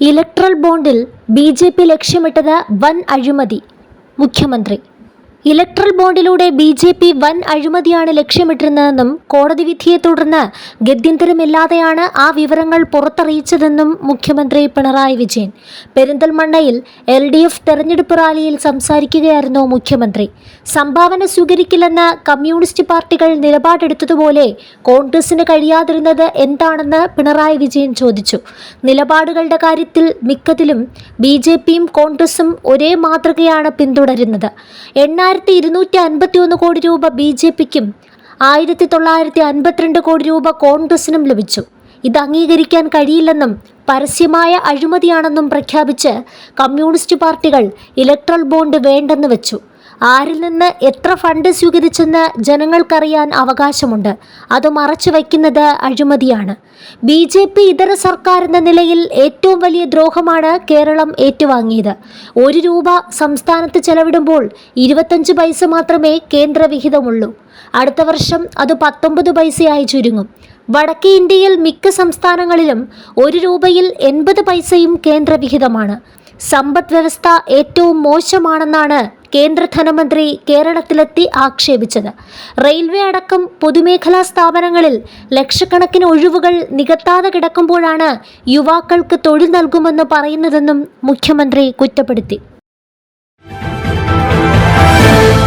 Electoral ബോണ്ടിൽ BJP ലക്ഷ്യമിട്ടത് വൻ അഴിമതി. മുഖ്യമന്ത്രി ഇലക്ട്രൽ ബോണ്ടിലൂടെ ബി.ജെ.പി വൻ അഴിമതിയാണ് ലക്ഷ്യമിട്ടിരുന്നതെന്നും കോടതി വിധിയെ തുടർന്ന് ഗത്യന്തരമില്ലാതെയാണ് ആ വിവരങ്ങൾ പുറത്തറിയിച്ചതെന്നും മുഖ്യമന്ത്രി പിണറായി വിജയൻ പെരിന്തൽമണ്ണയിൽ എൽ.ഡി.എഫ് തെരഞ്ഞെടുപ്പ് റാലിയിൽ സംസാരിക്കുകയായിരുന്നു മുഖ്യമന്ത്രി. സംഭാവന സ്വീകരിക്കില്ലെന്ന് കമ്മ്യൂണിസ്റ്റ് പാർട്ടികൾ നിലപാടെടുത്തതുപോലെ കോൺഗ്രസിന് കഴിയാതിരുന്നത് എന്താണെന്ന് പിണറായി വിജയൻ ചോദിച്ചു. നിലപാടുകളുടെ കാര്യത്തിൽ മിക്കതിലും ബി.ജെ.പിയും കോൺഗ്രസും ഒരേ മാതൃകയാണ് പിന്തുടരുന്നത്. 8,251 കോടി രൂപ ബി.ജെ.പിക്കും 1,952 കോടി രൂപ കോൺഗ്രസിനും ലഭിച്ചു. ഇത് അംഗീകരിക്കാൻ കഴിയില്ലെന്നും പരസ്യമായ അഴിമതിയാണെന്നും പ്രഖ്യാപിച്ച് കമ്മ്യൂണിസ്റ്റ് പാർട്ടികൾ ഇലക്ട്രൽ ബോണ്ട് വേണ്ടെന്ന് വെച്ചു. ആരിൽ നിന്ന് എത്ര ഫണ്ട് സ്വീകരിച്ചെന്ന് ജനങ്ങൾക്കറിയാൻ അവകാശമുണ്ട്. അത് മറച്ചു വയ്ക്കുന്നത് അഴിമതിയാണ്. ബി.ജെ.പി ഇതര സർക്കാർ എന്ന നിലയിൽ ഏറ്റവും വലിയ ദ്രോഹമാണ് കേരളം ഏറ്റുവാങ്ങിയത്. 1 രൂപ സംസ്ഥാനത്ത് ചെലവിടുമ്പോൾ 25 പൈസ മാത്രമേ കേന്ദ്ര വിഹിതമുള്ളൂ. അടുത്ത വർഷം അത് 19 പൈസയായി ചുരുങ്ങും. വടക്കേ ഇന്ത്യയിൽ മിക്ക സംസ്ഥാനങ്ങളിലും 1 രൂപയിൽ 80 പൈസയും കേന്ദ്ര വിഹിതമാണ്. സമ്പദ് വ്യവസ്ഥ ഏറ്റവും മോശമാണെന്നാണ് കേന്ദ്ര ധനമന്ത്രി കേരളത്തിലെത്തി ആക്ഷേപിച്ചത്. റെയിൽവേ അടക്കം പൊതുമേഖലാ സ്ഥാപനങ്ങളിൽ ലക്ഷക്കണക്കിന് ഒഴിവുകൾ നികത്താതെ കിടക്കുമ്പോഴാണ് യുവാക്കൾക്ക് തൊഴിൽ നൽകുമെന്ന് പറയുന്നതെന്നും മുഖ്യമന്ത്രി കുറ്റപ്പെടുത്തി.